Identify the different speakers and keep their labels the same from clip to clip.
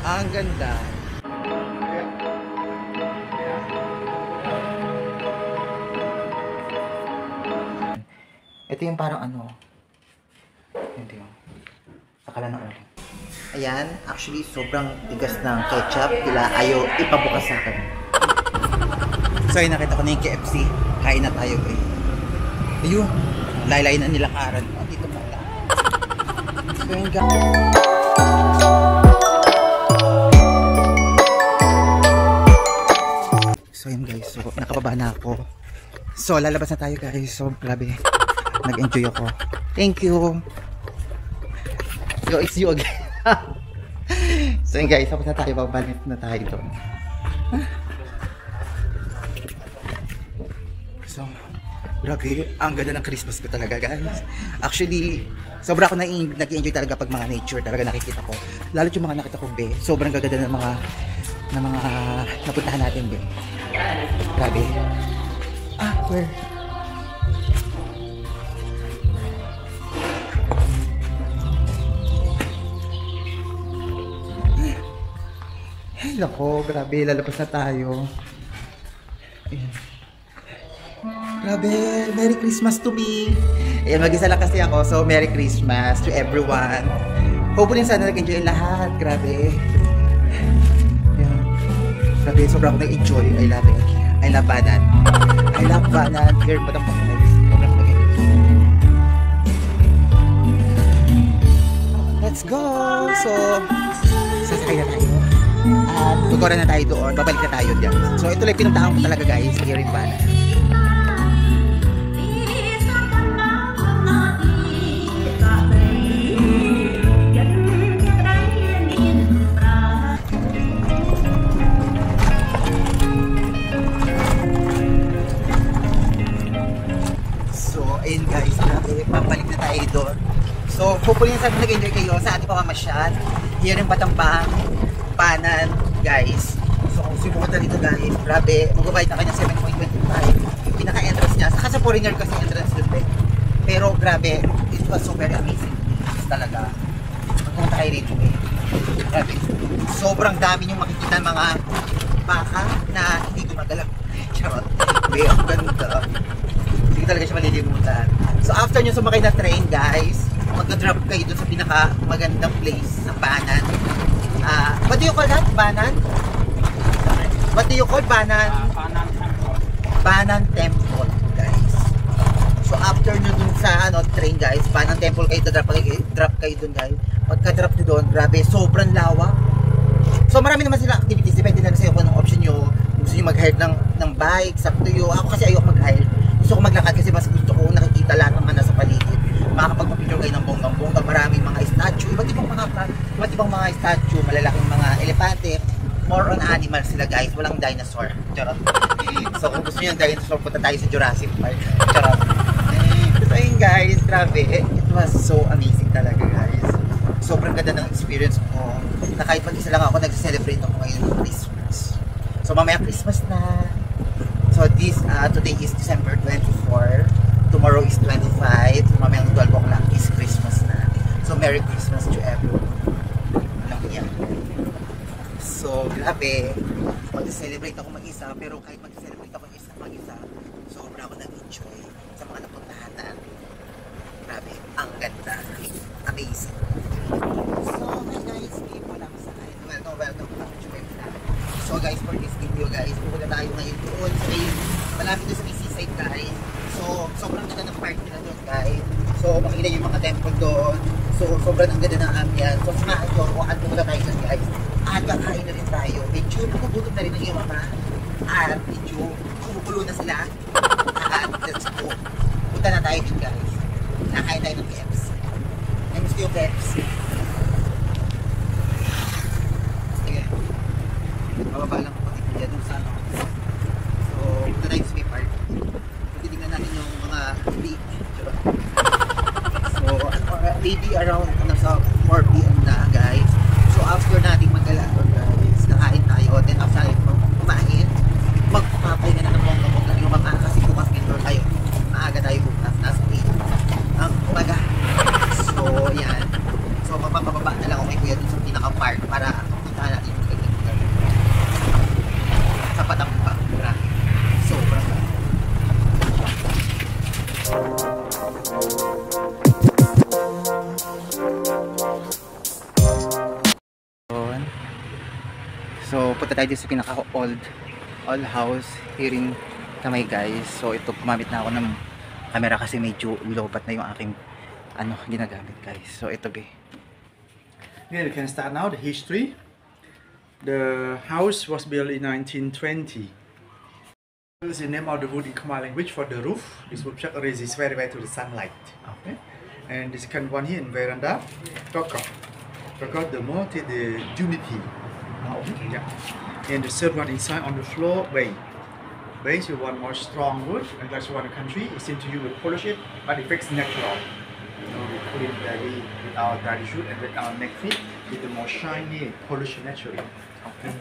Speaker 1: Ang ganda. Ito yung parang ano. Ito yung akala ng uling. Ayan, actually sobrang tigas ng ketchup. Kila ayaw ipabukas sa akin. So ayun, nakita ko na yung KFC. Kain na tayo eh. Ayun, laylay na nila karan. Oh, dito pala. So yun guys. So yun guys, so nakababa na ako. So lalabas na tayo guys. So grabe, nag-enjoy ako. Thank you. So it's you again. So yun guys, tapos na tayo. Babalik na tayo doon. So grabe, ang ganda ng Christmas ko talaga guys. Actually, sobra ako nag-enjoy talaga pag mga nature talaga nakikita ko. Lalo yung mga nakita ko be, sobrang gaganda ng mga napuntahan natin be. Grabe. Ah, where? Ay, lako, grabe, lalabas na tayo. Ayan. Grabe, Merry Christmas to me. Ayan, mag-isa lang kasi ako, so Merry Christmas to everyone. Hopefully sana nag-enjoy lahat, grabe. Ayan. Grabe, sobrang ako nag-enjoy, I love it. I love Banan. I love Banan. Here, patang pangalays. Sobrang nag-enjoy. Let's go! So, sasakay na tayo. At tuturan na tayo doon, babalik na tayo dyan. So ito lang pinuntahan ko talaga guys, here in Banan. So ayun guys, babalik na tayo doon. So hopefully sabi nag-enjoy kayo sa ating pamamasyal here in Battambang, Banan, guys. So kung simulan dito guys, grabe, magbabayad na kayo ng 7.25 yung pinaka-entrance niya. Saka sa foreigner kasi entrance dun eh. Pero grabe, it was so very amazing talaga. Magpunta kayo rito eh. Grabe, sobrang dami yung makikita mga baka na hindi gumagalaw. Charot, way ang ganda. Hindi talaga siya malilimutan. So after nyo sumakay na train guys, magka-drop kayo dun sa pinaka-magandang place sa Banan. What do you call that? Banan? What do you call Banan? Banan Temple, guys. So after nyo dun sa train guys, Banan Temple kayo, drop kayo dun guys. Pagka-drop nyo dun, grabe, sobrang lawak. So marami naman sila activities, depende na sa'yo kung anong option nyo. Gusto nyo mag-hire ng bike, up to you. Ako kasi ayoko mag-hire. Gusto ko maglakad kasi mas gusto ko nakikita lahat ng mga nasa paligid. Makakapagpapicture kayo ng bonggang-bongga, maraming mga statue, iba't ibang mga statue, malalaking mga elepante. More on animals sila guys, walang dinosaur. Charot. So kung gusto nyo yung dinosaur, punta tayo sa Jurassic Park. Charot. So ayun guys, grabe, it was so amazing talaga guys. Sobrang ganda ng experience ko na kahit mag-isa lang ako, nag-celebrate ako ngayon ng Christmas. So mamaya Christmas na. So today is December 24. Tomorrow is 25. Mamayang 12 o'clock is Christmas na. So Merry Christmas to everyone. Alam mo yan. So grabe, mag-celebrate ako mag-isa, pero kahit mag-celebrate ako mag-isa, sobra ako nag-enjoy sa mga napuntahan na. Grabe, ang ganda. Amazing. So hi guys, game mo lang sa akin. Welcome back to my vlog. So guys, for this video guys, pupunta tayo ngayon doon sa malapit doon sa seaside guys. So sobrang ganda ng park nila doon guys. So makikita yung mga temple doon. So sobrang ang ganda ng ambience. So samahan ko, at pumunta tayo doon guys. At kakain na rin tayo. Medyo nagugutom na rin ang iyong mama. At medyo kumukulo na sila. At let's go. Punta na tayo doon guys. Nakain tayo ng KFC. Namiss ko yung KFC. Sige. Mababa lang ko pati dyan sa ano. So punta tayo sa may park. Titignan natin yung mga beach. So maybe around sa 4 PM na guys. So after nating magalaon guys, nakain tayo. Then after kumain, magpapapay na ng bongga-bongga yung mga kasi bukas vendor tayo. Maaga tayo bukas, nasa 8 ang umaga. So yan. So magpapababa na lang ako kay kuya dun sa pinaka-park para punta na punta tayo dito sa pinaka-old house here in Tamay, guys. So, ito, gumamit na ako ng camera kasi medyo lobat na yung aking ginagamit, guys. So, ito, be.
Speaker 2: Yeah, you can start now the history. The house was built in 1920. This is the name of the wood in Khmer language for the roof. This wood chuck resists very well to the sunlight. Okay. And the second one here in veranda, Kokok. Kokok the more to the unity.
Speaker 1: Okay.
Speaker 2: Yeah. And the third one inside on the floor, bay. Bay you want more strong wood, and that's one country. It seems to you will polish it, but it fixes natural. You know, we put it very with our daddy shoot and with our neck feet, with the more shiny, polish naturally. Okay.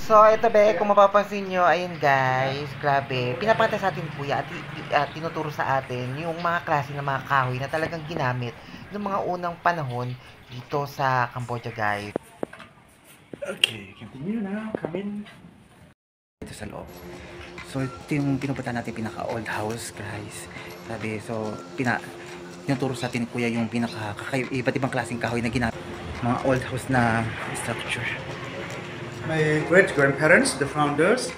Speaker 1: So, ito be, kung mapapansin nyo, ayun guys, grabe, pinapakita sa atin kuya at tinuturo sa atin yung mga klase ng mga kahoy na talagang ginamit ng mga unang panahon dito sa Cambodia, guys.
Speaker 2: Okay, continue now, come in.
Speaker 1: Ito sa loob. So, ito yung pinupunta natin pinaka-old house, guys. Grabe, so, tinuturo sa atin kuya yung iba't ibang klaseng kahoy na ginamit. Mga old house na structure.
Speaker 2: My great-grandparents, the founders,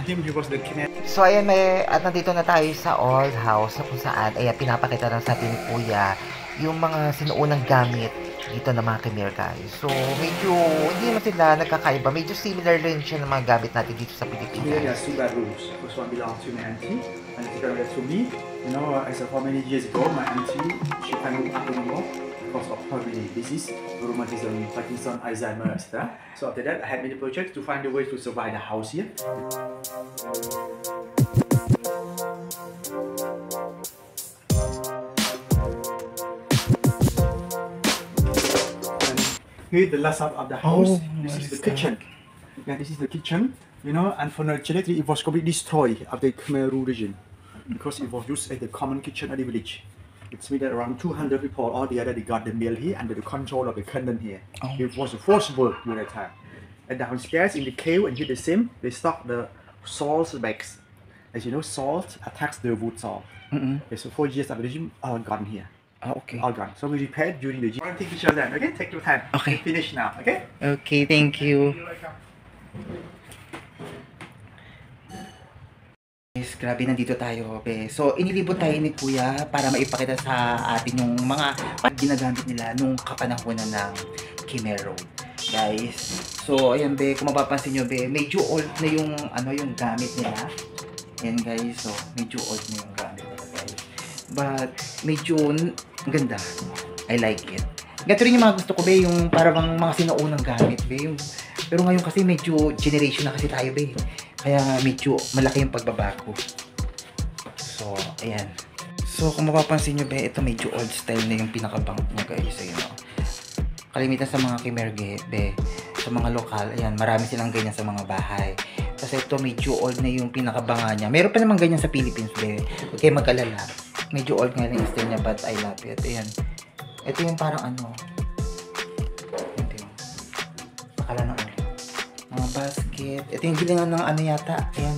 Speaker 2: him, he was the Khmer.
Speaker 1: So, ayan, at nandito na tayo sa old house na kung saan, ayan, pinapakita lang sa atin ni kuya yung mga sinuunang gamit dito ng mga Khmer, guys. So, medyo, hindi naman sila nagkakaiba. Medyo similar rin siya ng mga gamit natin dito sa Pilipinas.
Speaker 2: Here, there are two bedrooms. First one belongs to my auntie, and the second one to me. You know, as for many years ago, my auntie, she can't move up anymore because of her disease, rheumatism, Parkinson, Alzheimer, etc. So after that, I had many projects to find a way to survive the house here. Here, the last out of the house. This is the kitchen. Yeah, this is the kitchen. You know, unfortunately, it was completely destroyed after the Khmer rule regime because it was used as the common kitchen at the village. It's made that around 200 people all together. They got the meal here under the control of the Khandan here. Oh. It was forcible during that time. And downstairs in the cave and here the same, they stock the salt bags. As you know, salt attacks the wood salt. Okay, so 4 years after the regime, all gone here.
Speaker 1: Oh, okay.
Speaker 2: All gone. So we repaired during the regime. Take picture then, okay? Take your time.
Speaker 1: Okay.
Speaker 2: Finish now, okay?
Speaker 1: Okay, thank you.
Speaker 2: You're welcome.
Speaker 1: Guys, grabe, nandito tayo, be. So, inilibot tayo ni kuya para maipakita sa atin yung mga ginagamit nila nung kapanahonan ng Khmer Road, guys. So, ayan, be, kung mapapansin nyo, be, medyo old na yung, yung gamit nila. Ayan, guys. So, medyo old na yung gamit nila, guys. But, medyo ganda. I like it. Ganito rin yung mga gusto ko, be, yung parang mga sinaunang gamit, be. Pero ngayon kasi medyo generation na kasi tayo, be. Kaya medyo malaki yung pagbabago. So, ayan. So, kung mapapansin nyo, be, ito medyo old style na yung pinaka-bank niya, guys. Ayun, o. Kalimitan sa mga Khmer, be, sa mga lokal, ayan, marami silang ganyan sa mga bahay. Kasi ito medyo old na yung pinaka-banga niya. Meron pa naman ganyan sa Philippines, be. Huwag kayo mag-alala. Medyo old nga yung style niya, but I love it. Ayan. Ito yung parang ito yung pakala ng mga basket. Ito yung gilingan ng yata. Ayan.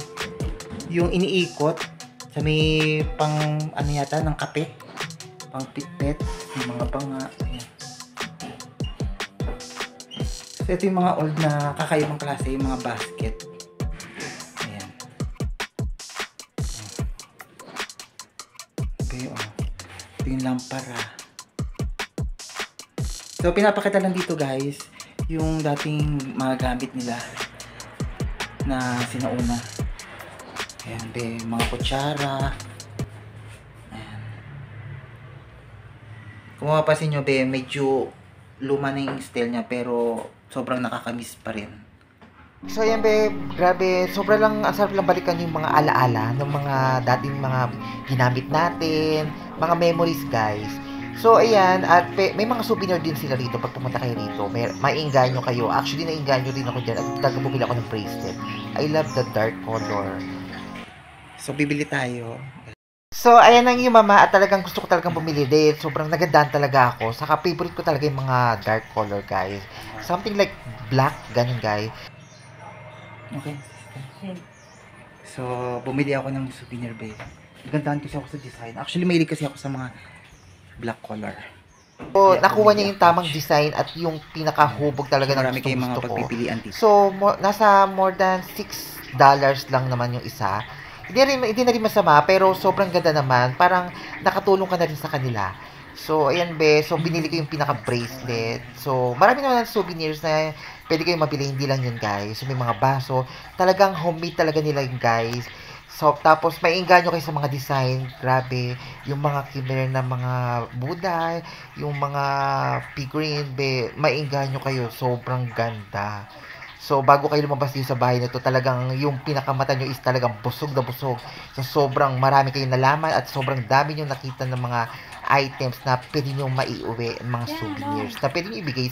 Speaker 1: Yung iniikot sa may pang yata ng kape. Pang pitpet. Yung mga banga. Ayan. So, ito yung mga old na kakaibang klase. Yung mga basket. Ayan. Ito yung ito yung lampara. So, pinapakita lang dito, guys, yung dating mga gamit nila na sinauna. Ayan, be, mga kutsara. Ayan. Kung mapapansin nyo, be, medyo luma na yung style niya, pero sobrang nakakamiss pa rin. So, ayan, be, grabe, sobrang lang, ang sarap lang balikan yung mga alaala ng mga dating mga ginamit natin, mga memories, guys. So, ayan, at may mga souvenir din sila rito pag pumunta kayo rito. Maiinganyo kayo. Actually, nainganyo din ako dyan at bumili ako ng bracelet. I love the dark color. So, bibili tayo. So, ayan ang yung mama at talagang gusto ko talagang bumili dahil sobrang nagandaan talaga ako. Saka favorite ko talaga yung mga dark color, guys. Something like black, ganun, guys. Okay. So, bumili ako ng souvenir bag. Nagandaan kasi ako sa design. Actually, mahilig kasi ako sa mga black color. So, nakuha niya yung tamang design at yung pinakahubog talaga ng
Speaker 2: Marami kayong mga
Speaker 1: gusto ko.
Speaker 2: pagpipilian dito.
Speaker 1: So, nasa more than $6 lang naman yung isa. Hindi na rin masama, pero sobrang ganda naman. Parang nakatulong ka na rin sa kanila. So, ayan be. So, binili ko yung pinaka-bracelet. So, marami naman ng souvenirs na pwede kayong mabili. Hindi lang yun, guys. So, may mga baso. Talagang homemade talaga nila yun, guys. So, tapos maiengganyo kayo sa mga design. Grabe. Yung mga kimer na mga Buddha, yung mga figurine, be, maiengganyo kayo. Sobrang ganda. So, bago kayo lumabas dito sa bahay na to, talagang yung pinakamata nyo is talagang busog na busog. So, sobrang marami kayong nalaman at sobrang dami nyo nakita ng mga items na pwede nyo maiuwi, mga souvenirs na pwede nyo ibigay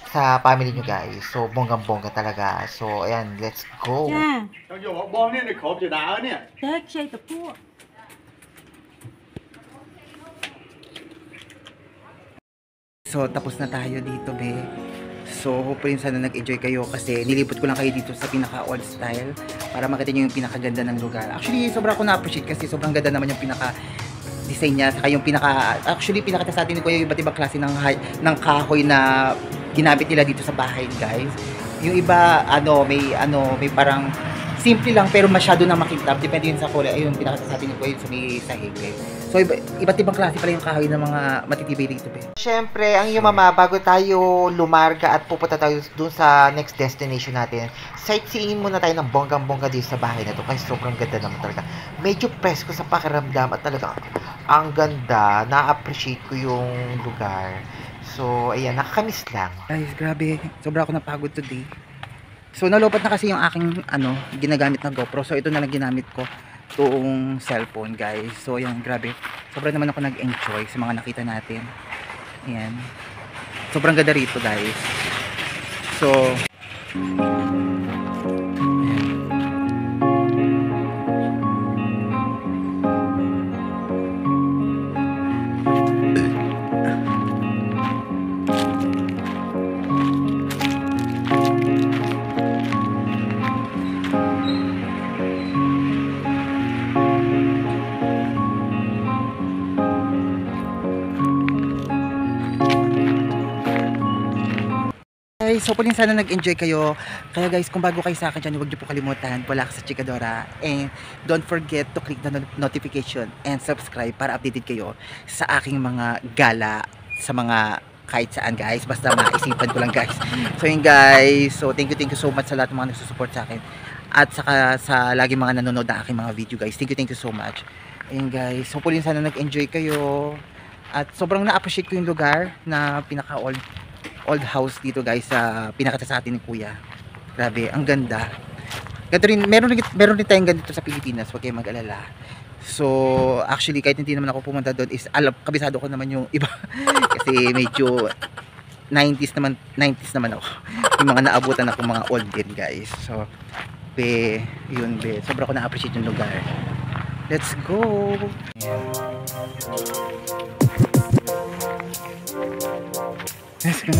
Speaker 1: sa family nyo, guys. So, bonggang-bongga talaga. So, ayan, let's go.
Speaker 2: 要用我幫呢，你可住打呢？
Speaker 3: Tag siya ito po.
Speaker 1: So, tapos na tayo dito, be. So, hopefully sana nag-enjoy kayo kasi nilipot ko lang kayo dito sa pinaka-old style para makita nyo yung pinakaganda ng lugar. Actually, sobrang ako na-appreciate kasi sobrang ganda naman yung pinaka-design niya. Saka yung pinakita sa atin ko yung iba't ibang klase ng kahoy na ginamit nila dito sa bahay, guys. Yung iba, may parang simple lang pero masyado na makintab. Depende yun sa kulay. Ayun, pinakita sa atin ko yun sa may sahig, guys. So, iba't ibang klase pala yung kahoy ng mga matitibay dito, be. Siyempre, ang iyong mama, bago tayo lumarga at pupunta tayo dun sa next destination natin, sightseeing muna tayo ng bonggang-bongga dito sa bahay na to kasi sobrang ganda naman talaga. Medyo presko sa pakiramdam at talaga ang ganda. Na-appreciate ko yung lugar. So, ayan, nakakamiss lang. Guys, grabe. Sobra ako napagod today. So, nalopat na kasi yung aking, ginagamit na GoPro. So, ito na lang ginamit ko. Itong cellphone, guys. So, ayan, grabe. Sobra naman ako nag-enjoy sa mga nakita natin. Ayan. Sobrang ganda rito, guys. So, guys, hopefully sana nag-enjoy kayo. Kaya guys, kung bago kayo sa akin dyan, huwag niyo po kalimutan, wala ka sa Chikadora. And don't forget to click the notification and subscribe para updated kayo sa aking mga gala, sa mga kahit saan, guys. Basta maisipan ko lang, guys. So yun, guys. So thank you so much sa lahat ng mga nagsusupport sa akin. At saka sa lagi mga nanonood ng aking mga video, guys. Thank you so much. Ayun, guys. Hopefully sana nag-enjoy kayo. At sobrang na-appreciate ko yung lugar na pinaka-old house dito, guys, sa pinakita sa atin ni Kuya. Grabe, ang ganda. Ganito rin, meron rin tayong ganito sa Pilipinas, huwag kayong mag-alala. So, actually, kahit hindi naman ako pumunta doon, is kabisado ko naman yung iba. Kasi medyo 90s naman ako. Yung mga naabutan ako mga old din, guys. So, yun, sobra ko na-appreciate yung lugar. Let's go! Let's go.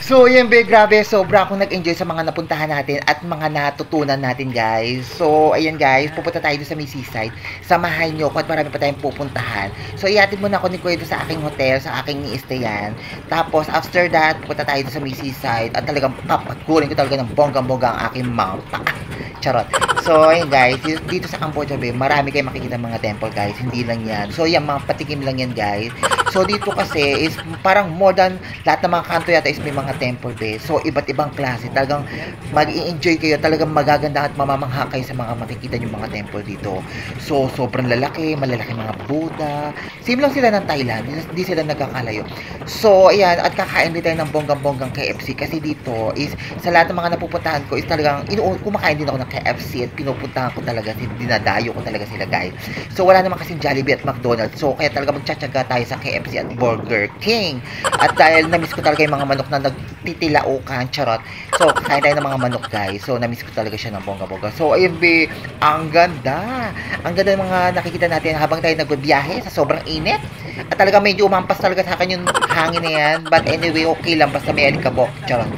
Speaker 1: So, yun, grabe, sobra akong nag-enjoy sa mga napuntahan natin at mga natutunan natin, guys. So, ayan, guys, pupunta tayo sa may seaside. Samahan nyo ko at marami pa tayong pupuntahan. So, iatid muna ako ni Kuya sa aking hotel, sa aking i-stayan. Tapos, after that, pupunta tayo sa may seaside at talagang papagkulin ko talaga ng bonggang-bongga ang aking mouth. Charot. So, ayun, guys, dito sa Cambodia, marami kayong makikita mga temple, guys. Hindi lang yan. So, yan, mga patikim lang yan, guys. So, dito kasi is parang more than lahat ng mga kanto yata is may mga temple, So, iba't ibang klase. Talagang mag-i-enjoy kayo. Talagang magaganda at mamamangha kayo sa mga makikita nyo mga temple dito. So, sobrang malalaki mga Buddha. Same lang sila ng Thailand. Hindi sila nagkakalayo. So, ayan, at kakain din tayo ng bonggang-bonggang KFC kasi dito is sa lahat ng mga napupuntahan ko is talagang kumakain din ako ng KFC at pinupuntahan ko talaga, dinadayo ko talaga sila, guys. So, wala naman kasing Jollibee at McDonald's. So, kaya talaga magtsatsaga tayo sa KFC at Burger King. At dahil na-miss ko talaga yung mga manok na nagtitilaukan, charot. So, kain tayo ng mga manok, guys. So, na-miss ko talaga siya ng bongga-bongga. So, ayun, ang ganda. Ang ganda ng mga nakikita natin habang tayo nagbibiyahe sa sobrang init. At talaga medyo umampas talaga sa akin yung hangin na yan. But anyway, okay lang. Basta may alikabok, charot.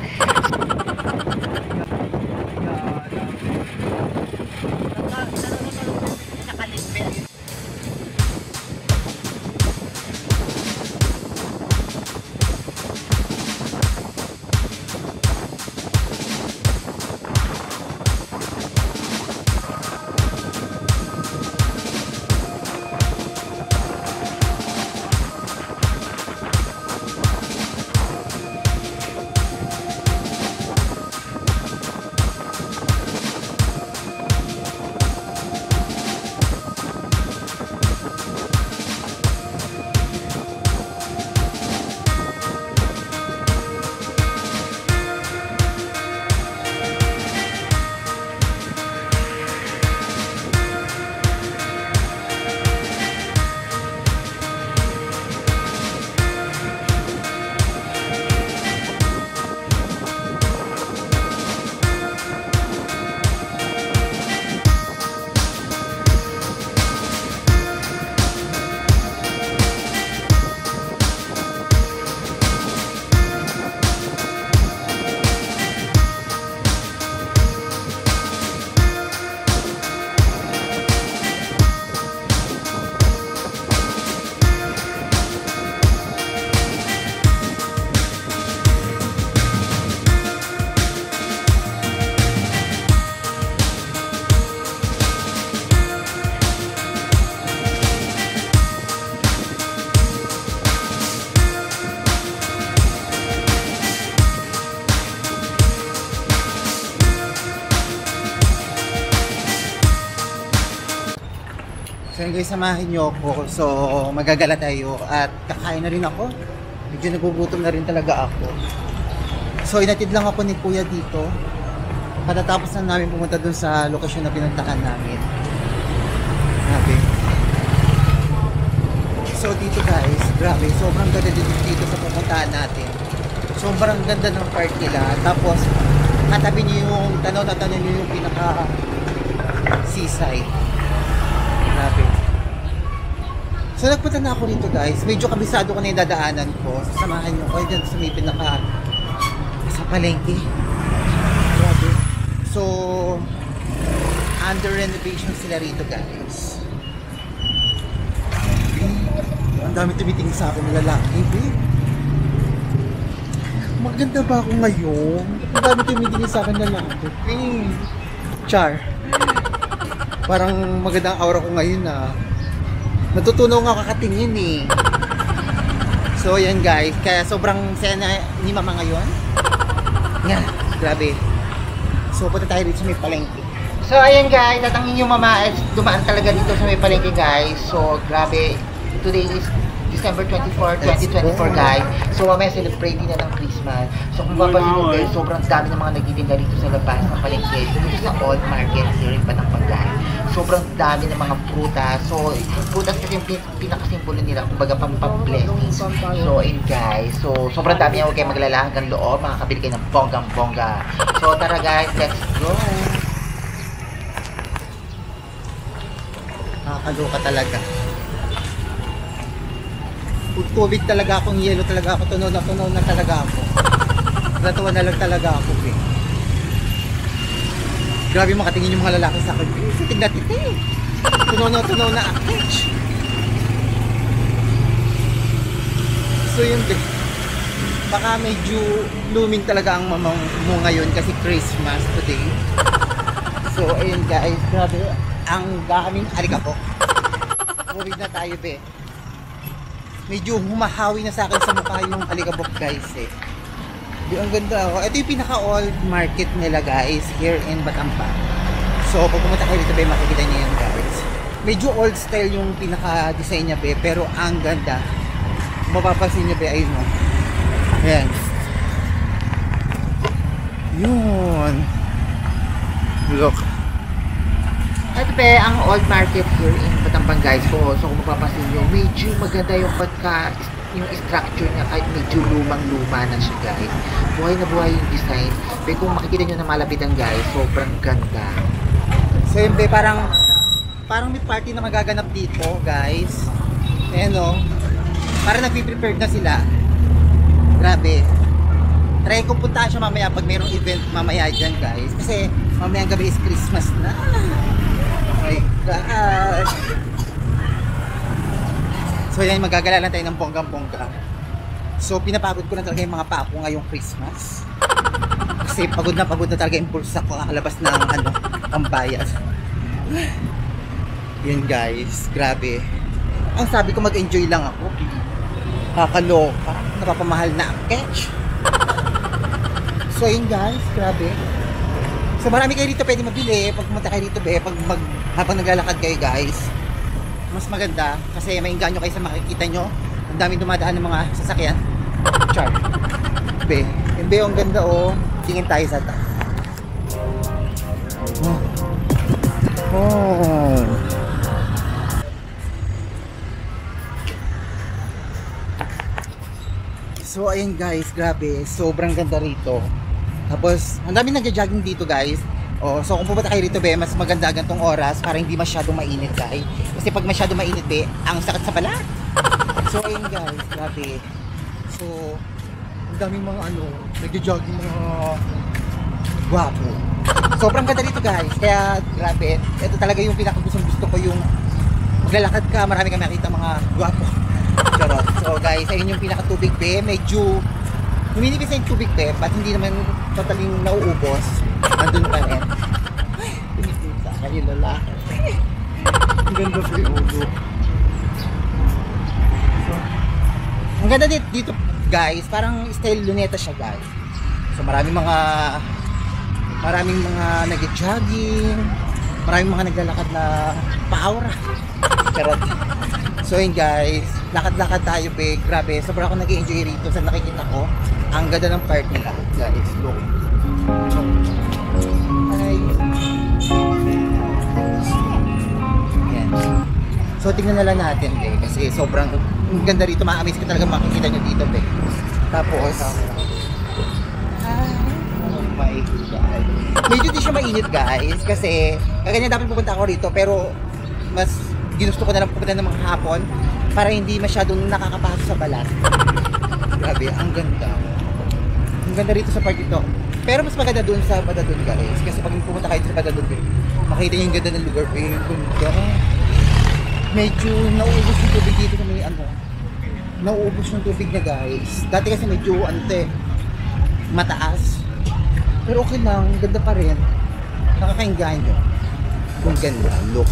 Speaker 1: So yun guys, samahin nyo ako. So magagala tayo at kakain na rin ako. Medyo nagugutom na rin talaga ako. So inatid lang ako ni Kuya dito. Patatapos na namin pumunta dun sa lokasyon na pinuntahan namin. Grabe. So dito guys, grabe, sobrang ganda dito sa pupuntahan natin. Sobrang ganda ng park nila. Tapos katabi nyo yung tanaw na tanaw nyo yung pinaka seaside. Grabe. So nagpunta na ako dito guys. Medyo kabisado ko na yung dadaanan ko. Sasamahan nyo ko dyan sa may pinaka sa palengke. Grabe. So under renovation sila rito guys. Ang dami tumitingin sa akin na lalaki. Maganda ba ako ngayon? Ang dami tumitingin sa akin na lalaki. Char. Parang magandang aura ko ngayon ah. Natutunaw nga kakatingin eh. So yan guys, kaya sobrang saya na ni Mama ngayon. Nga, grabe. So punta tayo dito sa may palengke. So ayan guys, natangin yung Mama at dumaan talaga dito sa may palengke guys. So grabe, today is December 24, 2024 guys. So mamaya celebrating na ng Christmas. So kung mapapansin nyo guys, sobrang dami ng mga nagtitinda dito sa labas ng palengke. Dito sa old market here in Batangbang guys. Sobrang dami ng mga prutas. So prutas kasi yung pinakasimbolo nila, kumbaga pang-blessing. So in guys, so sobrang dami, huwag kayo maglala hanggang loob. Makakabili kayo ng bonggang-bongga. So tara guys, let's go! Nakakaloka talaga. Tubig talaga akong yelo talaga ako, tunaw na talaga ako. Natuwa na lang talaga ako eh. Grabe makatingin yung mga lalaki sa akin. Sitig na titi. Tunaw na akich. So yun din. Baka medyo blooming talaga ang Mama mo ngayon kasi Christmas today. So ayun guys, grabe. Ang daming alikabok. Uwi na tayo be. Medyo humahawi na sa akin sa mukha yung alikabok guys eh. Di, ang ganda ako. Ito yung pinaka-old market nila guys here in Batangbang. So pag pumunta kayo dito be, makikita niyo yan guys. Medyo old style yung pinaka-design niya be, pero ang ganda. Mapapansin niyo be, ayun mo. Ayan. Yun. Look. Ito be, ang old market here in Batangbang guys. So kung mapapansin nyo, medyo maganda yung yung structure niya kahit medyo lumang-luma na siya guys. Buhay na buhay yung design. Pero kung makikita nyo na malapitan guys, sobrang ganda. So yun be, parang may party na magaganap dito guys. Ayan o. Parang nag-prepare na sila. Grabe. Try kong puntaan siya mamaya pag mayroong event mamaya dyan guys. Kasi mamayang gabi is Christmas na. Oh my gosh. So yan, magagala lang tayo ng bonggang-bongga. So pinapagod ko na talaga yung mga paa ko ngayong Christmas. Kasi pagod na talaga yung pulsa ko kakalabas ng pambayad. Yun guys, grabe. Ang sabi ko mag-enjoy lang ako. Kakaloka, napapamahal na ang catch. So yun guys, grabe. So marami kayo dito pwede mabili. Pag pumunta kayo dito be, habang naglalakad kayo guys, mas maganda kasi mainganyo kayo sa makikita nyo. Ang daming dumadaan ng mga sasakyan. Char. Be, yung be, ang ganda oh. Tingin tayo sa ta. Oh. So ayun guys, grabe, sobrang ganda rito. Tapos, ang daming nagja-jogging dito guys. Oh, so kung pupunta kayo rito be, mas maganda gantong oras para hindi masyadong mainit guys. Kasi pag masyadong mainit be, ang sakit sa balat. So ayun guys, grabe. So, ang daming mga nagja-jogging mga gwapo. Sobrang ganda dito guys. Kaya grabe, ito talaga yung pinakagustong gusto ko, yung maglalakad ka, marami kang makita mga gwapo. Charot. So guys, ayun yung pinakatubig be, medyo huminipis na yung tubig be, but hindi naman totaling nauubos. Nandun pa rin. Pinipin sa akin yung lalaki. Ang ganda po yung ulo. So, ang ganda dito guys, parang style luneta siya guys. So maraming mga nag-jogging, maraming mga naglalakad na pa-aura. Charot. So yun guys, lakad-lakad tayo be. Grabe, sobrang ako nag-enjoy rito sa nakikita ko. Ang ganda ng park nila, guys. Look. Hi. Yan. So tingnan na lang natin be. Kasi sobrang ganda rito. Ma-amaze ka talaga makikita nyo dito be. Tapos, oh my God. Medyo di siya mainit guys. Kasi, kaganyan dapat pupunta ako rito. Pero, mas ginusto ko na lang pupunta ng mga hapon para hindi masyadong nakakapasok sa balat. Grabe, ang ganda. Ang ganda rito sa park ito. Pero mas maganda doon sa Badadun guys. Kasi pag pumunta kayo sa Badadun, makita niyo yung ganda ng lugar. Yung ganda. Medyo nauubos yung tubig dito sa may ano. Nauubos yung tubig na guys. Dati kasi medyo mataas. Pero okay lang, ganda pa rin. Nakakainganyo. Ang ganda, look.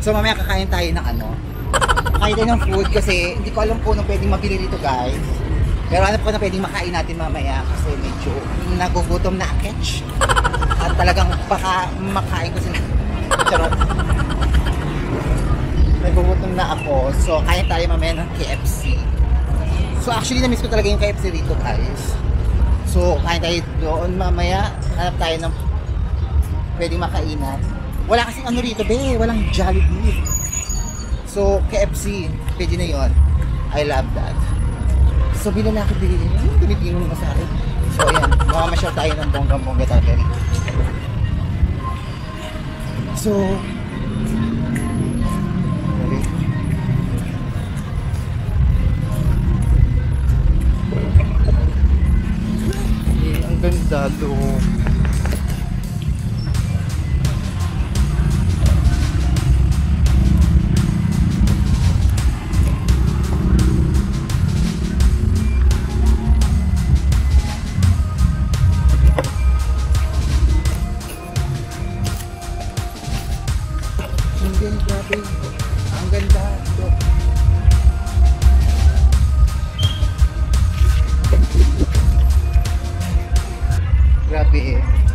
Speaker 1: So mamaya kakain tayo ng ano. Kakain tayo ng food kasi hindi ko alam po na pwedeng mabili dito guys. Pero hanap ko na pwedeng makain natin mamaya kasi medyo nagugutom na catch. At talagang baka makain ko sila. Charot. Nagugutom na ako. So kain tayo mamaya ng KFC. So actually na-miss ko talaga yung KFC dito guys. So kain tayo doon mamaya. Hanap tayo ng pwedeng makainan. Wala kasing ano rito, be. Walang Jollibee. So, KFC. Pwede na yun. I love that. So, bilang na ako bilhin. Tumitingin mo sa akin. So, ayan. Mamamasyal tayo ng bonggang-bongga tayo. So, ang ganda doon. Grabe, ang ganda. Grabe.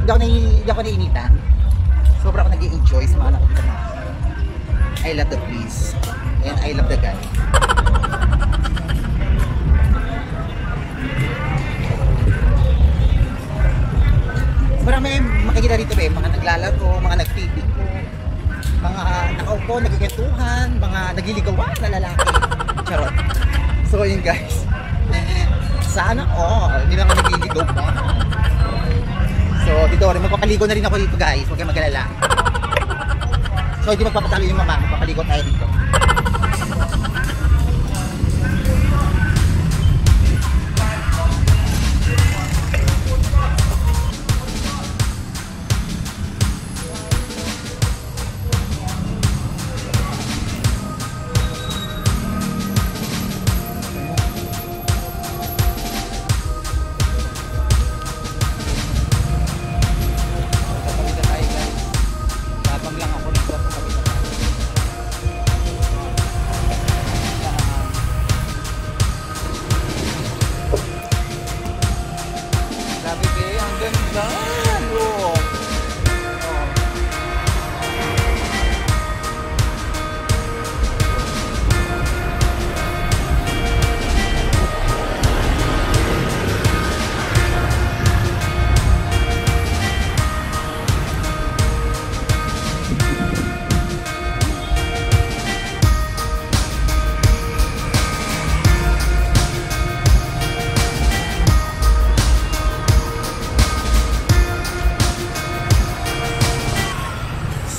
Speaker 1: Hindi ako naiinitan. Sobrang ako nag-i-enjoy sa mga nakikita na. I love the place. And I love the guy. Marami makikita dito ba, mga naglalaro, mga nag-TV ko, mga nakaupo, nagkikentuhan, mga nagliligawan na lalaki. Charot. So yun guys. Sana hindi na ako nagliligaw pa. So dito rin, magpapaligo na rin ako dito guys. Huwag kayo mag-alala. So hindi magpapatalo yung mama, magpapaligo tayo dito.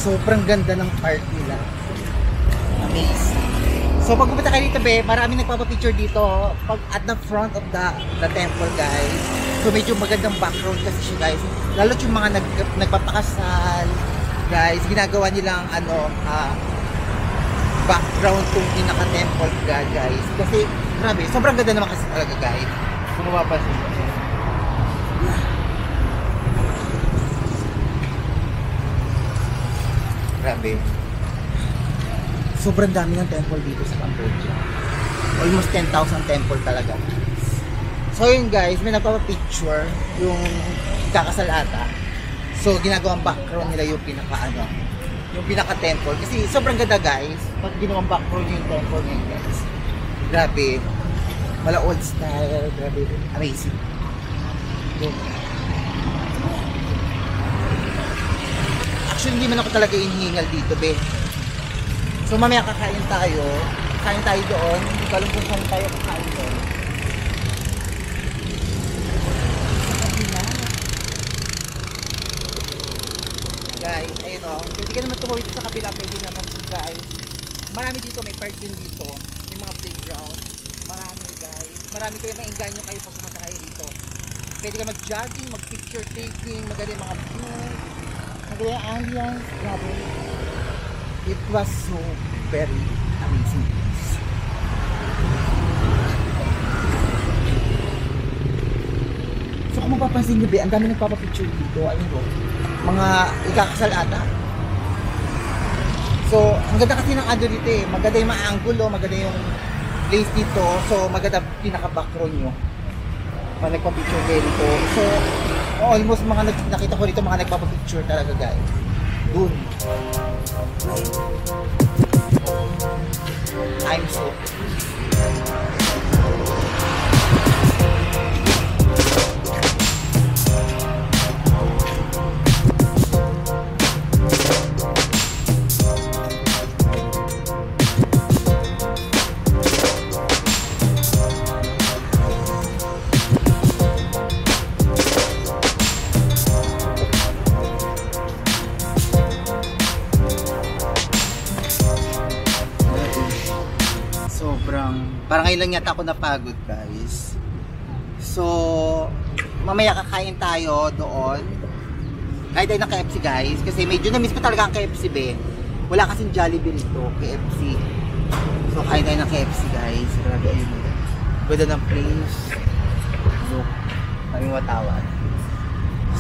Speaker 1: Sobrang ganda ng park nila. Amazing. So pag pumunta kayo dito, be, maraming nagpapapicture dito pag at the front of the temple, guys. So medyo magandang background kasi siya, guys. Lalo yung mga nagpapakasal, guys, ginagawa nilang background tong pinaka-temple, guys. Kasi grabe, sobrang ganda naman kasi talaga, guys. Kung mapapansin mo. Grabe. Sobrang dami ng temple dito sa Cambodia. Almost 10,000 temple talaga. So yun, guys, may nagpapapicture yung kakasal ata. So ginagawang background nila yung yung pinaka-temple. Kasi sobrang ganda, guys. Pag ginawang background yung temple ngayon, guys. Grabe. Wala old style. Grabe. Amazing. Yun. Actually, hindi man ako talaga inihingal dito, be. So mamaya kakain tayo. Kain tayo doon. Hindi ko alam kung saan tayo kakain doon. Guys, ayun o. Pwede ka naman tumawid sa kabila. Pwede naman, guys. Marami dito. May park din dito. May mga playground. Marami, guys. Marami kayo mainganyo kayo pag pumunta kayo dito. Pwede ka mag-jogging, mag-picture taking, maganda yung mga view. Maganda yung ambience. Grabe. It was so very amazing. So kung mapapansin nyo, ang dami nagpapapicture dito. Ayun o. Mga ikakasal ata. So, ang ganda kasi ng ano dito eh. Maganda yung mga angulo, maganda yung place dito. So, maganda pinaka-background nyo. Mga nagpapicture kayo dito. So, almost mga nakita ko dito mga nagpapapicture talaga, guys. Dun. I'm so parang ngayon lang yata ako napagod, guys. So mamaya kakain tayo doon. Kain tayo ng KFC, guys. Kasi medyo na-miss ko talaga ang KFC, be. Wala kasing Jollibee nito, KFC. So kain tayo ng KFC, guys. Grabe, ayun. Ganda ng place. Look, kaming watawan.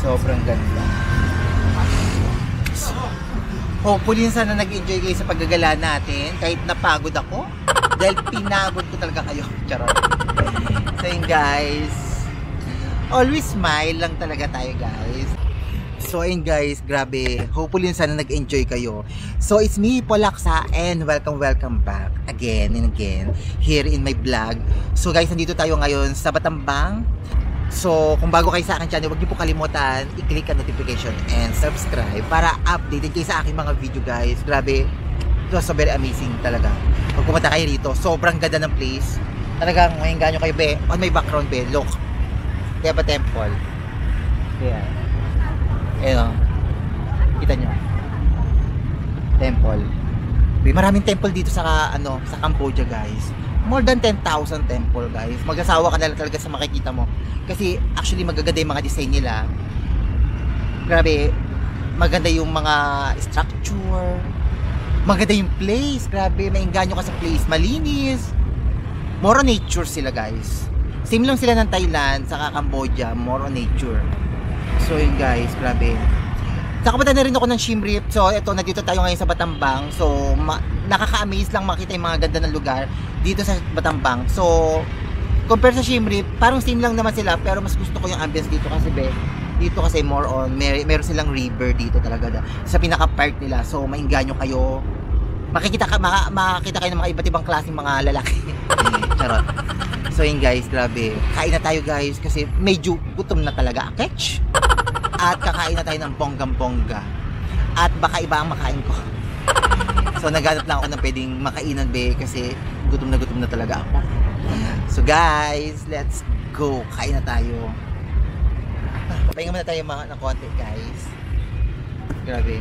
Speaker 1: Sobrang ganda. So, hopefully sana nag-enjoy kayo sa paggagala natin. Kahit napagod ako. Dahil pinagod ko talaga kayo. Charot. So yun, guys. Always smile lang talaga tayo, guys. So ayun, guys. Grabe. Hopefully sana nag-enjoy kayo. So it's me, Polaksa, and welcome back again and again here in my vlog. So guys, nandito tayo ngayon sa Battambang. So kung bago kayo sa akin channel, huwag niyo po kalimutan i-click ang notification and subscribe para updated kayo sa aking mga video, guys. Grabe. It was so very amazing talaga. Pag pumunta kayo dito, sobrang ganda ng place. Talagang maingganyo kayo, be. On my background, be. Look. Kaya ba temple? Kaya. Ayan o. Kita nyo. Temple. Be, maraming temple dito sa, sa Cambodia, guys. More than 10,000 temple, guys. Mag-asawa ka na lang talaga sa makikita mo. Kasi, actually, magaganda yung mga design nila. Grabe. Maganda yung mga structure. Maganda yung place, grabe, maingganyo ka sa place, malinis. More on nature sila, guys. Same lang sila ng Thailand, saka Cambodia, more on nature. So yun, guys, grabe. Nakapunta na rin ako ng Siem Reap. So ito, nandito tayo ngayon sa Battambang. So nakaka-amaze lang makita yung mga ganda ng lugar dito sa Battambang. So compare sa Siem Reap, parang same lang naman sila, pero mas gusto ko yung ambience dito kasi, be, dito kasi more on, meron silang river dito talaga sa pinaka-park nila. So maingganyo kayo. Makikita kayo ng mga iba't ibang klaseng mga lalaki. Charot. So yun, guys, grabe. Kain na tayo, guys, kasi medyo gutom na talaga. Catch. At kakain na tayo ng bonggang-bongga. At baka iba ang makain ko. So naghanap lang ako ng pwedeng makainan, be, kasi gutom na talaga ako. So guys, let's go. Kain na tayo. Pahinga muna tayo ng konti, guys. Grabe.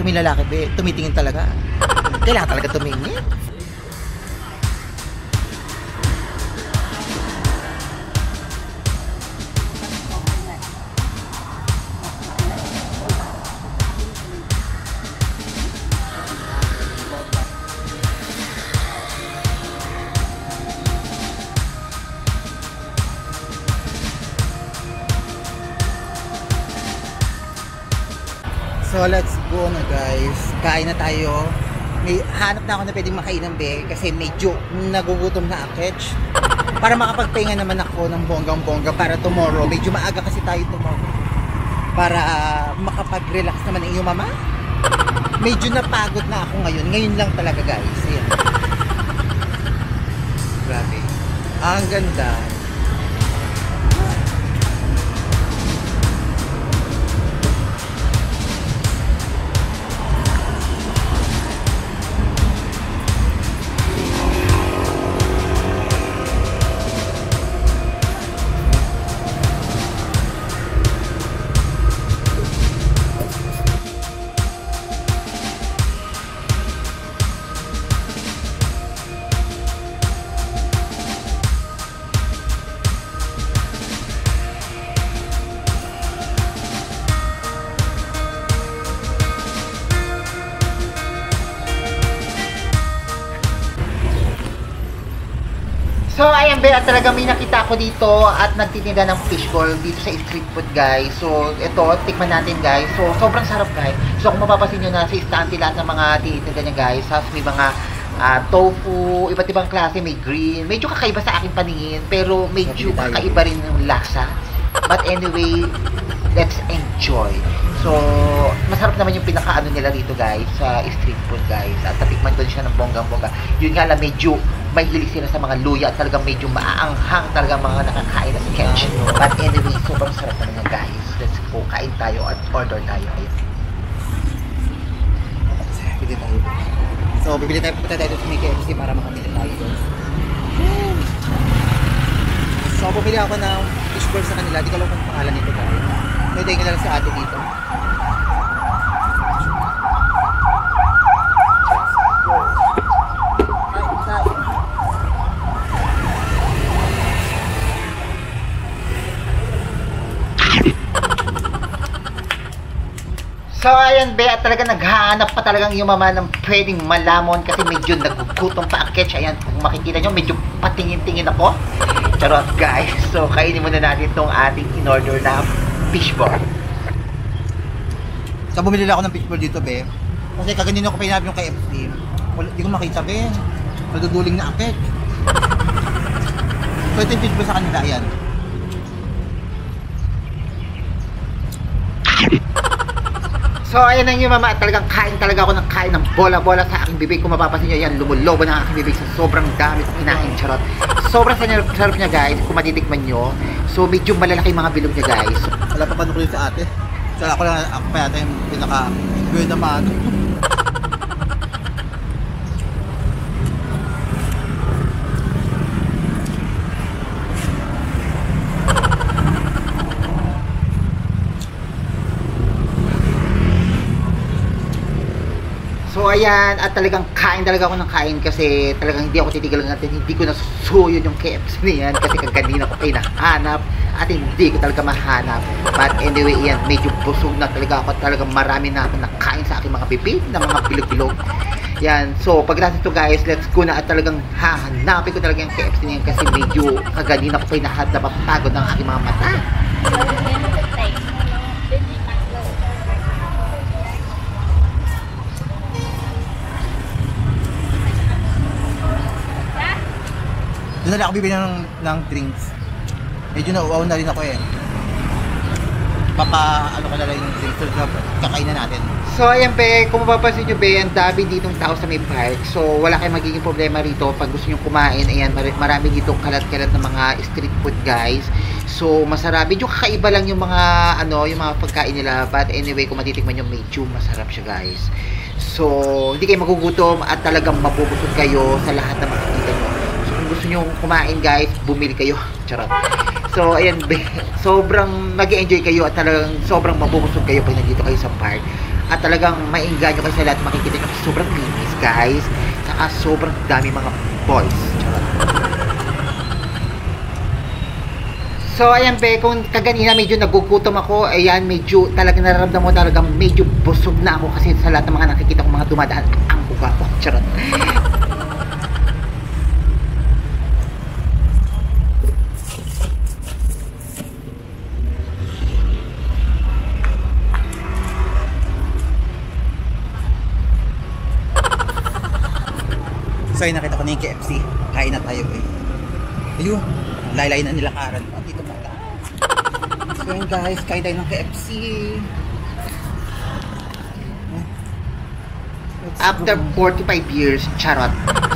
Speaker 1: tumingin lalaki, be, tumitingin talaga. Kailangan talaga tumingin. So let's go na guys. Kain na tayo. May hanap na ako na pwedeng makainan, be, kasi medyo nagugutom na aketch. Para makapagpahinga naman ako ng bonggang-bongga para tomorrow. Medyo maaga kasi tayo tomorrow. Para makapag-relax naman ang iyong mama. Medyo napagod na ako ngayon. Ngayon lang talaga guys. Ayan. Grabe. Ang ganda. So ayan, be, at talaga may nakita ko dito at nagtitinda ng fishball dito sa street food guys. So ito, tikman natin guys. So sobrang sarap guys. So kung mapapasin nyo na sa istante lahat ng mga tinitinda niya guys. Tapos may mga tofu, iba't ibang klase, may green. Medyo kakaiba sa aking paningin, pero medyo kakaiba rin yung lasa. But anyway, let's enjoy. So, masarap naman yung pinakaano nila dito guys, sa street food guys. At natikman ko siya ng bonggang-bongga. Yun nga lang, medyo may hilig sila sa mga luya at talagang medyo maaanghang talaga mga nakakain na sketch. But anyway, sobrang sarap naman yan guys. Let's go, kain tayo at order tayo. Bili tayo. So, bibili tayo, punta tayo sa KFC para makabili tayo guys. So, bumili ako ng fishball sa kanila. Di ko alam kung pangalan nito guys. May dahin na lang sa ate dito. So ayan, be, at talaga naghahanap pa talagang yung mama ng pwedeng malamon kasi medyo nagugutom pa ang ketch. Ayan, kung makikita nyo, medyo patingin-tingin ako. Charot guys. So kainin muna natin itong ating in-order na fishball. So bumili lang ako ng fishball dito, be. Kasi kaganino ko pa hinahap yung KFC. Hindi ko makita, be. Maduduling na akit. So ito yung fishball sa kanila, ayan. So ayan na yung mama, talagang kain talaga ako ng kain ng bola-bola sa aking bibig. Kung mapapasin nyo, yan, lumulobo ng aking bibig sa sobrang dami kong kinain, charot. Sobrang sarap niya guys, kung matitikman nyo. So medyo malalaki mga bilog niya guys. Wala pa panukulit sa ate. So ako pa yata yung pinaka-good naman. So ayan, at talagang kain talaga ako ng kain kasi talagang hindi ako titigilan natin, hindi ko nasusuyo yung KFC niyan kasi kanina ko kayo nahanap at hindi ko talaga mahanap. But anyway, yan, medyo busog na talaga ako, talagang marami na ako nakain sa aking mga bibig na mga bilog-bilog. Yan, so pagkatapos ito guys, let's go na at talagang hahanapin ko talaga yung KFC niyan kasi medyo kaganina ko kayo nahanap at pagod ng aking mga mata. Doon na ako bibili ng drinks. Medyo nauuaw na rin ako eh. Ano ko na lang yung drinks. So, kakain na natin. So, ayan pe, kung mapapansin nyo be, ang dami ditong tao sa may park. So, wala kayong magiging problema rito pag gusto nyo kumain. Ayan, marami ditong kalat-kalat na mga street food guys. So, masarap. Medyo kakaiba lang yung mga, yung mga pagkain nila. But anyway, kung matitikman nyo, medyo masarap siya guys. So, hindi kayo magugutom at talagang mabubusog kayo sa lahat na makikita nyo. Gusto nyo kumain guys, bumili kayo. Charot. So ayan, sobrang mag-enjoy kayo at talagang sobrang mabubusog kayo pag nandito kayo sa park. At talagang maingganyo kayo sa lahat makikita nyo. Sobrang linis guys. Saka sobrang dami mga boys. Charot. So ayan be, kung kaganina medyo nagugutom ako, ayan medyo talagang nararamdaman mo talagang medyo busog na ako kasi sa lahat ng mga nakikita kong mga dumadaan ang buka ko. Charot. So ayun, nakita ko na yung KFC. Kain na tayo eh. Ayun, laylay na nilakaran. Dito pa tayo. So yun guys, kain tayo ng KFC. After 45 years, charot.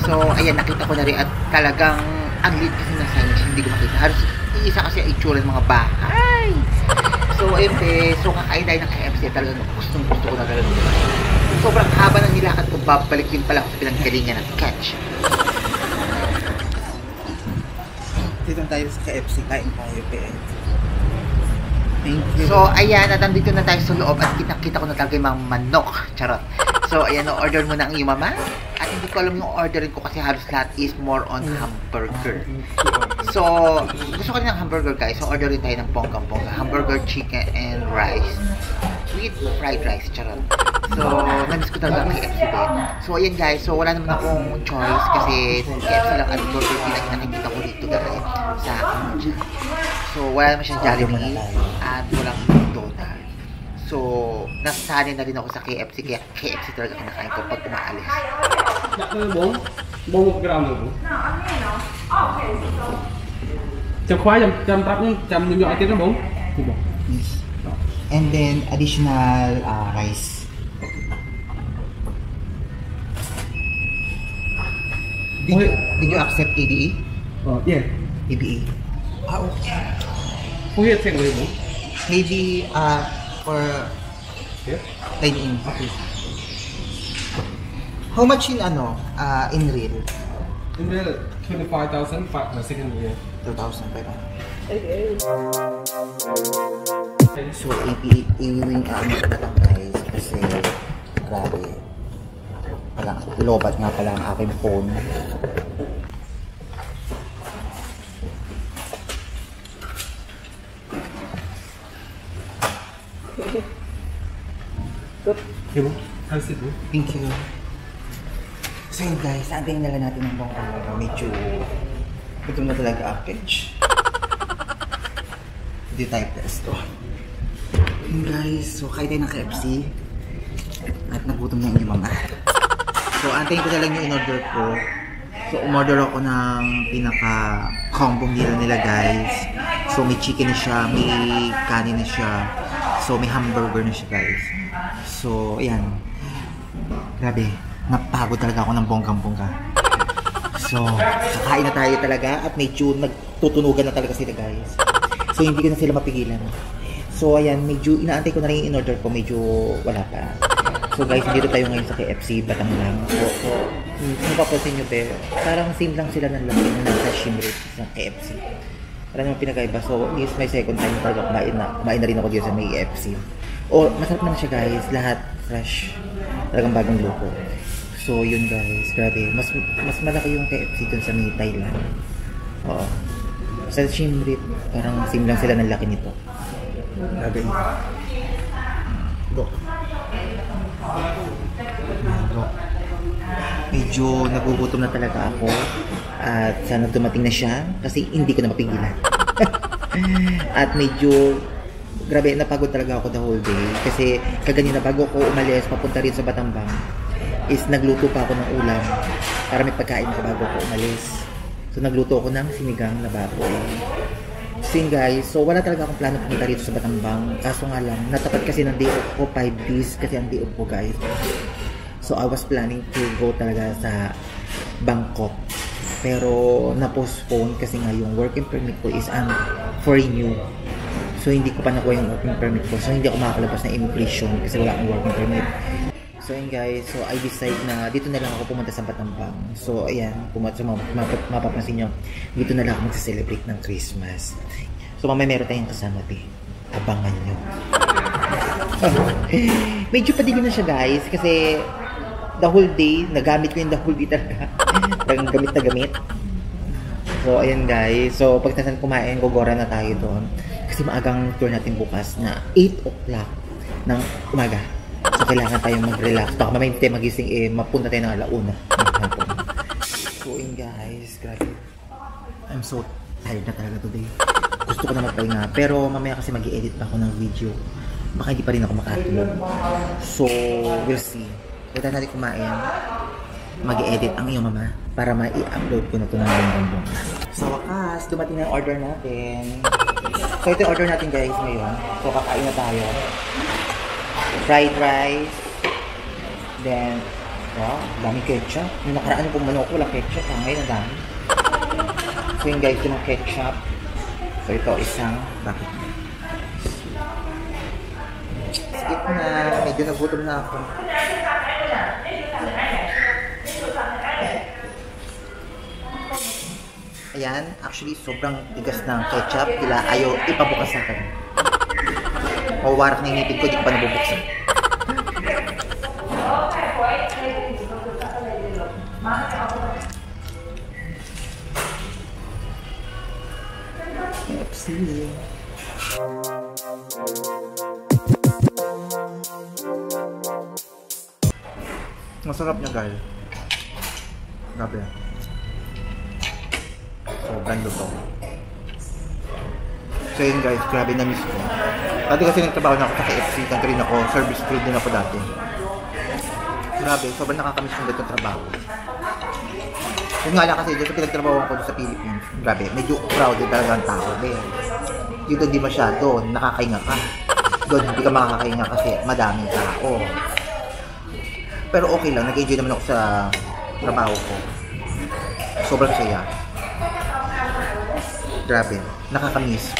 Speaker 1: So ayan, nakita ko na rin at talagang ang lit kasi na signage, hindi ko makita. Halos iisa kasi ang itsura ng mga bahay. So ayun pe, so kakain tayo ng KFC. Talagang gusto ko na talaga. Sobrang haba na nilakad ko, babalik din pala ako sa pinanggalingan ng catch. Dito tayo sa KFC, kain tayo pe. Thank you. So ayan, at nandito na tayo sa loob at kita ko na talaga yung mga manok. Charot. So ayan, order mo na ang iyong mama. At hindi ko alam yung orderin ko kasi halos lahat is more on hamburger. So gusto ko rin ng hamburger guys. So orderin tayo ng bonggang-bongga. Hamburger, chicken, and rice. With fried rice, charot. So, namiss ko talaga ang KFC din. So, ayan guys. So, wala naman akong choice kasi KFC lang ang burger din ang nakikita ko dito guys sa akin. So, wala naman siyang Jollibee at walang McDonald's. So, nasanay na rin ako sa KFC kaya KFC talaga kinakain ko pag umaalis.
Speaker 3: Bông 1 gram được không? Chầm khoái chầm tắp chầm những loại tiếng nó bông.
Speaker 1: And then, additional rice. Did you accept ABE?
Speaker 3: Yeah.
Speaker 1: ABE. Okay.
Speaker 3: Không biết xem người bông.
Speaker 1: Maybe for dine-in.
Speaker 3: Okay.
Speaker 1: How much in in real?
Speaker 3: In real 25,000 second year.
Speaker 1: 2,500. So, iwiwing siya na lang guys kasi grabe. Parang lobat nga pala ang aking phone. Thank you. So yun guys, antayin na lang natin ng bonggang. Medyo gutom na talaga package. Hindi tayo pesto. Yun guys, so kain tayo ng KFC. At nagutom na yung mama. So antayin ko na lang yung in-order ko. So umorder ako ng pinaka-combo meal nila guys. So may chicken na siya, may kanin na siya. So may hamburger na siya guys. So ayan. Grabe, napagod talaga ako ng bonggang-bongga. So kakain na tayo talaga at medyo nagtutunugan na talaga sila guys. So hindi ko na sila mapigilan. So ayan, medyo inaantay ko na rin yung in-order ko, medyo wala pa. So guys, dito tayo ngayon sa KFC Batangang. So mapapansin nyo pero parang same lang sila ng laki na nasa Shimrit sa KFC. Wala namang pinagkaiba. So this is my second time talaga kumain na rin ako dito sa may KFC. O masarap naman siya guys, lahat fresh. Talagang bagong luto. So yun guys, grabe. Mas malaki yung KFC dun sa may Thailand. Oo. Sa Shimrit, parang same lang sila ng laki nito. Grabe. Go. Medyo nagugutom na talaga ako at sana dumating na siya kasi hindi ko na mapigilan. At medyo grabe, napagod talaga ako the whole day kasi kaganina bago ko umalis papunta rin sa Batangbang is nagluto pa ako ng ulam para may pagkain ko bago ko umalis. So nagluto ako ng sinigang na baboy. So guys, so wala talaga akong plano pumunta rito sa Batangbang. Kaso nga lang, natapat kasi ng day off ko 5 days kasi ang day off ko guys. So I was planning to go talaga sa Bangkok. Pero na-postpone kasi nga yung working permit ko is for renew. So hindi ko pa nakuha yung working permit ko. So hindi ako makakalabas ng immigration kasi wala akong working permit. So yun guys, so I decide na dito na lang ako pumunta sa Batangbang. So ayan, mapapansin nyo, dito na lang ako magsa-celebrate ng Christmas. So mamaya meron tayong kasama, abangan nyo. Medyo padilim na siya guys kasi the whole day, nagamit ko yung the whole day talaga. Talagang gamit na gamit. So, ayan guys. So, pagkatasan kumain, gogora na tayo doon. Kasi maagang tour natin bukas na 8 o'clock ng umaga. So, kailangan tayong mag-relax. Baka mamaya tayo magising mapunta tayo ng alauna. So, ayan guys. Grabe. I'm so tired na talaga today. Gusto ko na magpahinga. Pero mamaya kasi mag-i-edit pa ako ng video. Baka hindi pa rin ako makatulog. So, we'll see. Pwede natin kumain. Mag-i-edit ang iyong mama para ma-i-upload ko na ito ng buong. So, wakas, dumating na yung order natin. So, ito yung order natin guys ngayon. So, kakain na tayo. Fried rice. Then, wow, dami ketchup. Yung nakaraan yung manok ko, walang ketchup. Ngayon, ang dami. So, yung guys, yung ketchup. So, ito isang bakit. Skip na. Medyo nagutom na ako. Ayan, actually sobrang tigas ng ketchup. Kila ayaw ipabukas sa akin. Mawawarak na yung ngipin ko, di ko pa nabubuksan. Oopsie. Masarap niya guys. Grabe. Sobrang luto. So yun guys, grabe na miss ko. Dati kasi nagtrabaho na ako sa KFC, kanto rin ako, service crew din ako dati. Grabe, sobrang nakakamiss yung ganitong trabaho. Yung nga lang kasi dito pinagtrabaho ko sa Philippines, grabe, medyo crowded talaga ang tao. Dito hindi masyado, nakakahinga ka. Doon hindi ka makakahinga kasi madaming tao. Pero okay lang, nag-enjoy naman ako sa trabaho ko. Sobrang saya. Grabe, nakakamiss.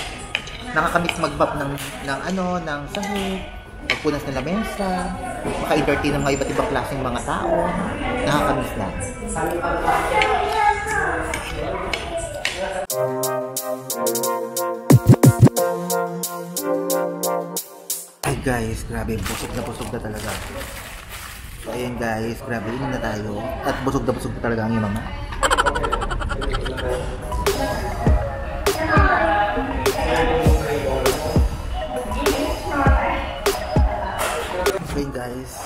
Speaker 1: Nakakamiss mag-bop ng sahig, magpunas ng lamesa, maka-entertain ng mga iba't ibang klaseng mga tao. Nakakamiss na. Ay guys, grabe, busog na talaga. So ayan guys, grabe, inom na tayo. At busog na talaga ang yung mga. So yun guys,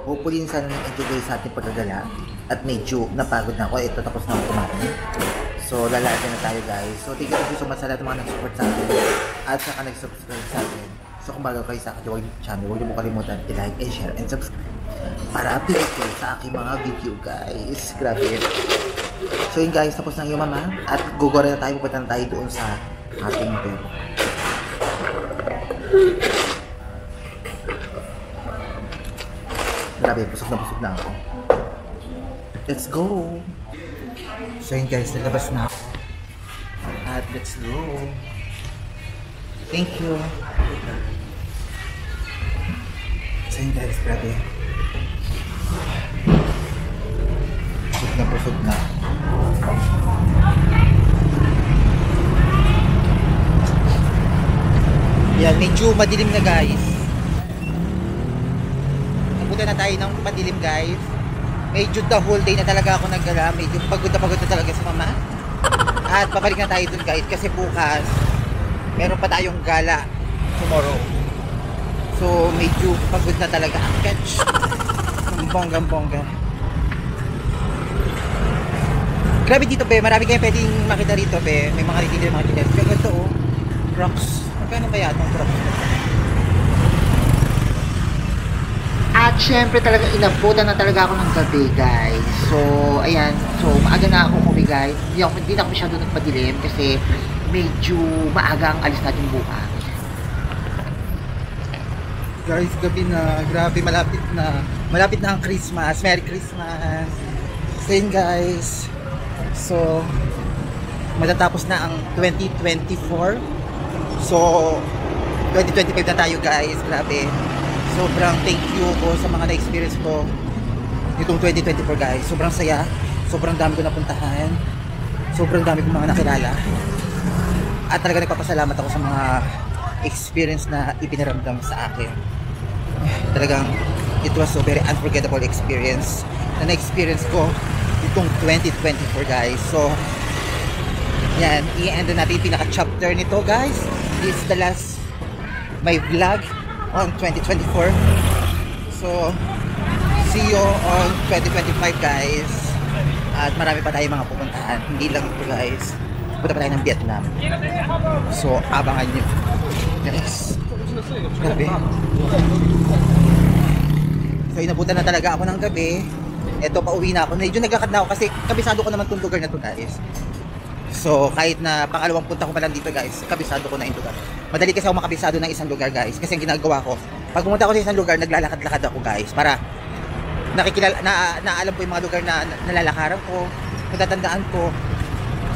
Speaker 1: hopefully sana nag-enjoy guys sa ating pagkagala. At medyo napagod na ako. Ito, tapos na ako kumain. So lalakad na tayo guys. So thank you so much sa lahat ng mga nag-support sa atin. At saka nag-subscribe sa atin. So kung bago kayo sa aking channel, huwag niyo mo kalimutan i-like and share and subscribe para update kayo sa aking mga video guys. Grabe. So yun guys, tapos na yung mama. At gugora na tayo, pupunta na tayo doon sa ating bed. Grabe, busog na ako. Let's go! So yun guys, nalabas na ako. At let's go! Thank you! So yun guys, grabe. Busog na. Yan, medyo madilim na guys. Napunta na tayo ng madilim guys. Medyo the whole day na talaga ako naggala. Medyo pagod na talaga sa mama. At babalik na tayo dun guys kasi bukas meron pa tayong gala tomorrow. So medyo pagod na talaga ang catch. Bonggang-bongga. Grabe dito be, marami kayong pwedeng makita rito be. May mga retailer, Pero ito oh, Crocs. Magkano kaya itong Crocs? At syempre talaga inabutan na talaga ako ng gabi guys. So ayan, so maaga na ako umuwi guys. Hindi na ako masyado nagpadilim kasi medyo maaga ang alis natin bukas. Guys, gabi na, grabe, malapit na ang Christmas. Merry Christmas. So yun guys. So matatapos na ang 2024. So 2025 na tayo guys. Grabe. Sobrang thank you ko sa mga na-experience ko nitong 2024 guys. Sobrang saya. Sobrang dami ko napuntahan. Sobrang dami kong mga nakilala. At talaga nagpapasalamat ako sa mga experience na ipinaramdam sa akin. Talagang it was so very unforgettable experience na na-experience ko itong 2024 guys. So yan, i-end na natin yung pinaka-chapter nito guys. This is the last my vlog on 2024. So see you on 2025 guys. At marami pa tayong mga pupuntahan. Hindi lang ito guys. Punta pa tayo ng Vietnam. So abangan nyo guys. Grabe. So inabutan na talaga ako ng gabi. Eto, pauwi na ako. Medyo nagkakad na ako kasi kabisado ko naman itong lugar na to guys. So kahit na pangalawang punta ko pa lang dito guys, kabisado ko na yung lugar. Madali kasi ako makabisado ng isang lugar guys. Kasi ang ginagawa ko, pag pumunta ako sa isang lugar, naglalakad-lakad ako guys. Para nakikilala, naalam ko yung mga lugar na nalalakaran ko, natatandaan ko.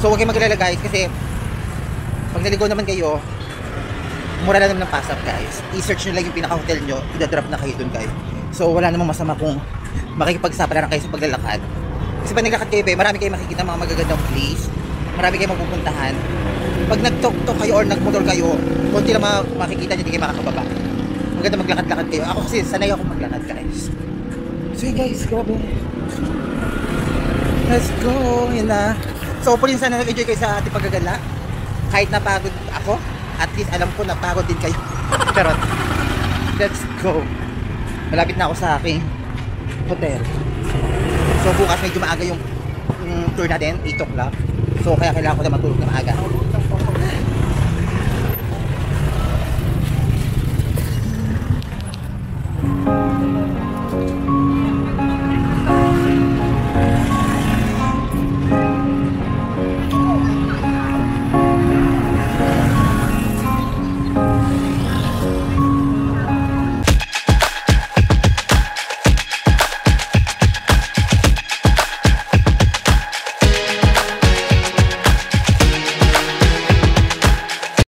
Speaker 1: So huwag kayong maglala guys kasi pag naligaw naman kayo, mura na naman ng pasap guys. I-search nyo lang yung pinaka-hotel nyo, i-drop na kayo dun guys. So wala namang masama kung makikipagsapalaran kayo sa paglalakad. Kasi pag naglakad kayo, marami kayong makikita mga magagandang place, marami kayong mapupuntahan. Pag nag-tok-tok kayo or nag-motor kayo, konti lang makikita nyo, hindi kayo makakababa. Maganda maglakad-lakad kayo. Ako kasi sanay ako maglakad guys. So yun guys, grabe. Let's go, yun na. So hopefully sana nag-enjoy kayo sa ating paggagala. Kahit napagod ako, at least alam ko napagod din kayo. Charot. Let's go. Malapit na ako sa aking hotel. So bukas medyo maaga yung tour natin, 8 o'clock. So kaya kailangan ko na matulog na maaga.